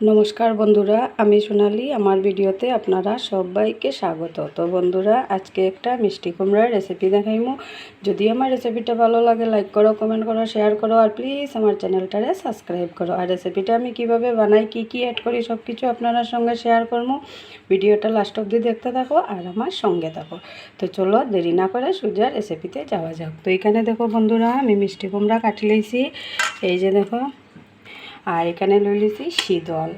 নমস্কার বন্ধুরা, আমি সোনালি। আমার ভিডিওতে আপনারা সবাইকে স্বাগত। তো বন্ধুরা, আজকে একটা মিষ্টি কুমড়ার রেসিপি দেখাইমু। যদি আমার রেসিপিটা ভালো লাগে লাইক করো, কমেন্ট করো, শেয়ার করো, আর প্লিজ আমার চ্যানেলটারে সাবস্ক্রাইব করো। আর রেসিপিটা আমি কিভাবে বানাই, কি অ্যাড করি, সব কিছু আপনার সঙ্গে শেয়ার করবো। ভিডিওটা লাস্ট অবধি দেখতে থাকো আর আমার সঙ্গে থাকো। তো চলো দেরি না করে সোজা রেসিপিতে যাওয়া যাক। তো এখানে দেখো বন্ধুরা, আমি মিষ্টি কুমড়া কাটি লইছি। এই যে দেখো, আর এখানে লইলিছি শীতল,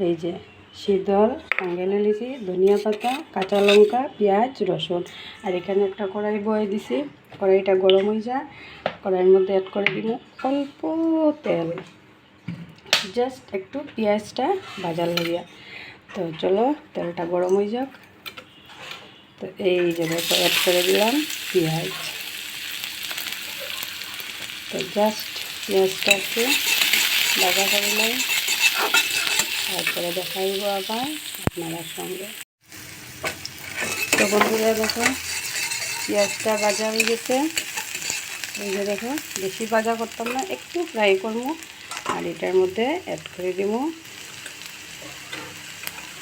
এই যে শীতল সঙ্গে লইলিছি ধনিয়া পাতা, কাঁচা লঙ্কা, পেঁয়াজ, রসুন। আর এখানে একটা কড়াই বয়ে দিছি। কড়াইটা গরম হয়ে যায়, কড়াইয়ের মধ্যে অ্যাড করে দিব অল্প তেল, জাস্ট একটু পেঁয়াজটা ভাজার লাগিয়া। তো চলো তেলটা গরম হয়ে যাক। তো এই যে দেখো অ্যাড করে দিলাম পেঁয়াজ। তো জাস্ট পেঁয়াজটা একটু ভাজা করে নেই, তারপরে দেখাইব আবার আপনার সঙ্গে। তো বন্ধুরা দেখো, পেঁয়াজটা ভাজা হয়ে গেছে। এই যে দেখো, বেশি ভাজা করতাম না, একটু ফ্রাই করবো। আর এটার মধ্যে অ্যাড করে দিব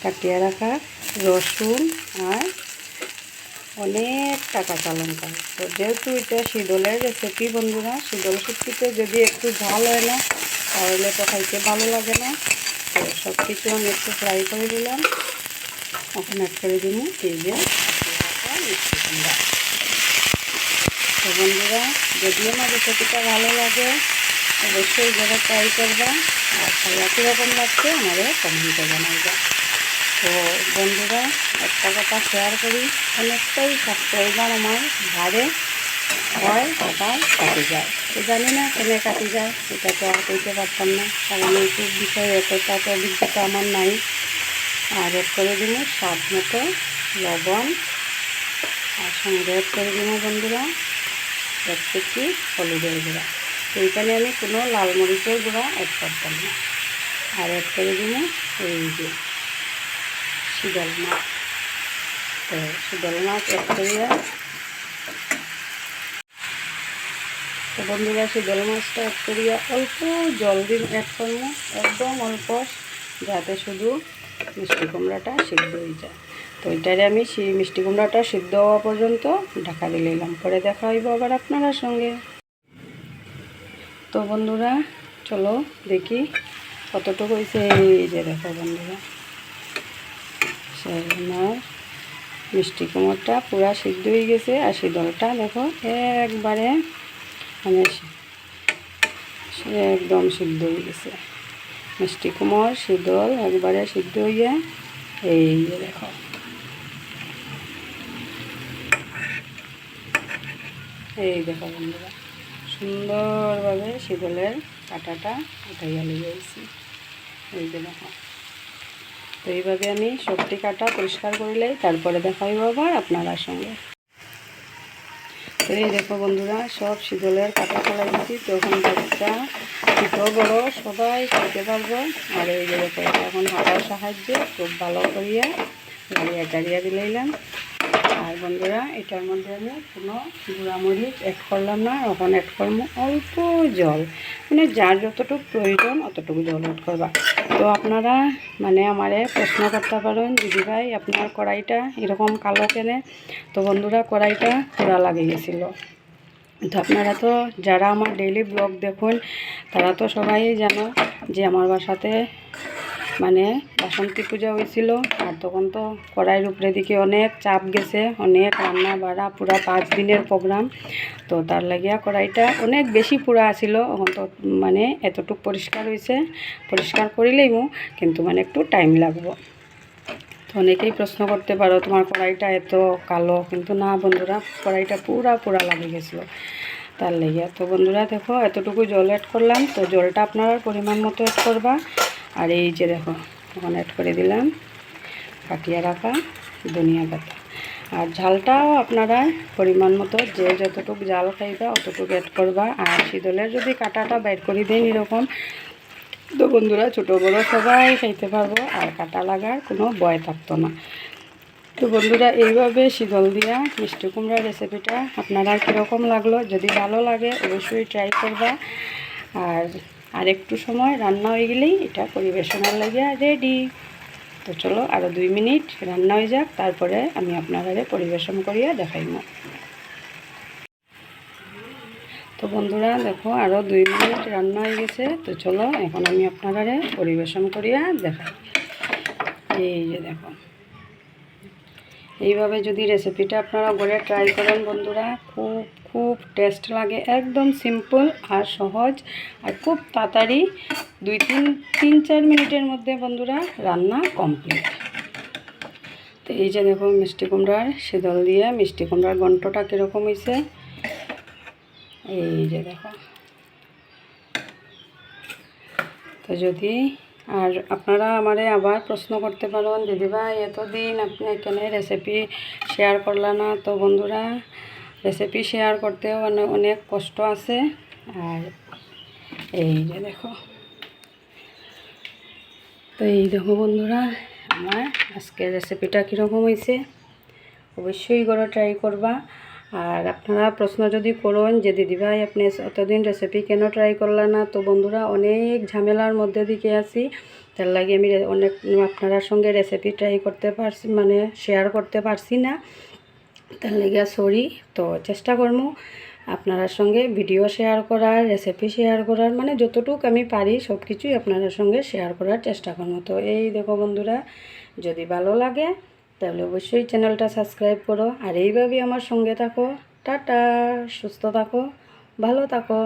কাটিয়ে রাখা রসুন আর অনেকটা কাঁচা লঙ্কা। তো যেহেতু এটা শীতলের রেসিপি বন্ধুরা, শীতল শুক্তিতে যদি একটু ঝাল হয় না তাহলে তো খাইতে ভালো লাগে না। তো সব কিছু আমি একটু ফ্রাই করে দিলাম। এখন অ্যাড করে দিব এই যে মিষ্টি কুমড়া। তো বন্ধুরা, যদি আমার রেসিপিটা ভালো লাগে অবশ্যই যারা ট্রাই করবা, আর খাইয়া কীরকম লাগছে আমাদের কমেন্টে জানাইবা। তো বন্ধুরা, একটা কথা শেয়ার করি, অনেকটাই সাবস্ক্রাইবার আমার ভারে হয় আবার কাটে যায়। তো জানি না কেন কাটে যায়, এটা তো আর কইতে পারতাম না, কারণ এইটুক বিষয়ে এতটা তো অভিজ্ঞতা আমার নাই। আর অ্যাড করে দিব স্বাদ মতো লবণ, আর সঙ্গে অ্যাড করে দিব বন্ধুরা এক কেজি হলুদের গুঁড়া। তো এখানে আমি কোনো লাল মরিচের গুঁড়া অ্যাড করতাম না। আর অ্যাড করে দিব এই যে শীতল মাছ। তো শীতল মাছ অ্যাড করিয়া, তো বন্ধুরা শীতল মাছটা অ্যাড করিয়া অল্প জল দিয়ে অ্যাড করবো, একদম অল্প, যাতে শুধু মিষ্টি কুমড়াটা সিদ্ধ হয়ে যায়। তো এটারে আমি সেই মিষ্টি কুমড়াটা সিদ্ধ হওয়া পর্যন্ত ঢাকা দিয়ে নিলাম, পরে দেখা হইব আবার আপনার সঙ্গে। তো বন্ধুরা চলো দেখি কতটুকু হয়েছে। এই যে দেখো বন্ধুরা, সেই আমার মিষ্টি কুমড়াটা পুরা সিদ্ধ হয়ে গেছে। আর শীতলটা দেখো একবারে মানে একদম সিদ্ধ হয়ে গেছে। মিষ্টি কুমড় শীতল একবারে সিদ্ধ হইয়া এই যে দেখো, এই দেখো বন্ধুরা, সুন্দরভাবে শীতলের কাঁটাটা উঠাইয়া লিয়েছি। এই যে দেখো, তো এইভাবে আমি সবটি কাটা পরিষ্কার করলেই তারপরে দেখাইব আবার আপনারা সঙ্গে। তো এই দেখো বন্ধুরা, সব শীতলের কাটা ফেলাই দিচ্ছি। তখন বাচ্চা ছোটো বড় সবাই খাইতে পারবো। আর এই যে দেখো, এখন হাতার সাহায্যে খুব ভালো করিয়া লাড়িয়া টাড়িয়া দিলাম। আর বন্ধুরা, এটার মধ্যে আমি কোনো গুঁড়ামরিচ অ্যাড করলাম না। এখন অ্যাড করবো অল্প জল, মানে যার যতটুকু প্রয়োজন অতটুকু জল অ্যাড করবা। তো আপনারা মানে আমারে প্রশ্ন করতে পারেন, দিদি ভাই আপনার কড়াইটা এরকম কালো কেনে? তো বন্ধুরা, কড়াইটা পোড়া লাগে গেছিলো। তো আপনারা তো যারা আমার ডেইলি ব্লগ দেখুন তারা তো সবাই জানো যে আমার বাসাতে মানে বাসন্তী পূজা হয়েছিল। আর তখন তো কড়াইয়ের উপরে দিকে অনেক চাপ গেছে, অনেক রান্না বাড়া, পুরা 5 দিনের প্রোগ্রাম। তো তার লাগিয়া কড়াইটা অনেক বেশি পুরা ছিল। এখন তো মানে এতটুকু পরিষ্কার হয়েছে, পরিষ্কার করিলেইও কিন্তু মানে একটু টাইম লাগবে। তো অনেকেই প্রশ্ন করতে পারো তোমার কড়াইটা এত কালো, কিন্তু না বন্ধুরা, কড়াইটা পুরা লাগে গেছিলো তার লাগিয়া। তো বন্ধুরা দেখো, এতটুকু জল অ্যাড করলাম। তো জলটা আপনারা পরিমাণ মতো অ্যাড করবা। আর এই যে দেখো, এখন অ্যাড করে দিলাম কাটিয়ে রাখা ধনিয়া পাতা। আর ঝালটাও আপনারা পরিমাণ মতো যে যতটুকু ঝাল খাইবা অতটুকু অ্যাড করবা। আর শীতলের যদি কাঁটাটা বাইর করে দেন এরকম, তো বন্ধুরা ছোটো বড়ো সবাই খাইতে পারবো, আর কাঁটা লাগার কোনো ভয় থাকতো না। তো বন্ধুরা, এইভাবে শীতল দিয়া মিষ্টি কুমড়ার রেসিপিটা আপনারা কীরকম লাগলো? যদি ভালো লাগে অবশ্যই ট্রাই করবা। আর আর একটু সময় রান্না হয়ে গেলেই এটা পরিবেশনের লাগে রেডি। তো চলো আরও 2 মিনিট রান্না হয়ে যাক, তারপরে আমি আপনারা পরিবেশন করিয়া দেখাইব। তো বন্ধুরা দেখো আরও 2 মিনিট রান্না হয়ে গেছে। তো চলো এখন আমি আপনারা পরিবেশন করিয়া দেখাই। এই যে দেখো, এইভাবে যদি রেসিপিটা আপনারা ঘরে ট্রাই করেন বন্ধুরা, খুব খুব টেস্ট লাগে। একদম সিম্পল আর সহজ, আর খুব তাড়াতাড়ি 2-3-4 মিনিটের মধ্যে বন্ধুরা রান্না কমপ্লিট। তো এই যে দেখো মিষ্টি কুমড়ার শীতল দিয়ে মিষ্টি কুমড়ার ঘন্টটা কীরকম হয়েছে, এই যে দেখো। তো যদি আর আপনারা আমারে আবার প্রশ্ন করতে পারেন, দিদিভাই এতদিন আপনি এখানে রেসিপি শেয়ার করলা না। তো বন্ধুরা রেসিপি শেয়ার করতেও অনেক কষ্ট আছে। আর এই যে দেখো, তো এই দেখো বন্ধুরা আমার আজকের রেসিপিটা কীরকম হয়েছে, অবশ্যই করে ট্রাই করবা। আর আপনারা প্রশ্ন যদি করেন যে দিদিভাই আপনি এতদিন রেসিপি কেন ট্রাই করলা না, তো বন্ধুরা অনেক ঝামেলার মধ্যে দিকে আছি, তার লাগে আমি অনেক আপনার সঙ্গে রেসিপি ট্রাই করতে পারছি, মানে শেয়ার করতে পারছি না, তার লাগে সরি। তো চেষ্টা করবো আপনার সঙ্গে ভিডিও শেয়ার করার, রেসিপি শেয়ার করার, মানে যতটুকু আমি পারি সব কিছুই আপনার সঙ্গে শেয়ার করার চেষ্টা করবো। তো এই দেখো বন্ধুরা, যদি ভালো লাগে তাহলে অবশ্যই চ্যানেলটা সাবস্ক্রাইব করো, আর এইভাবেই আমার সঙ্গে থাকো। টাটা, সুস্থ থাকো, ভালো থাকো।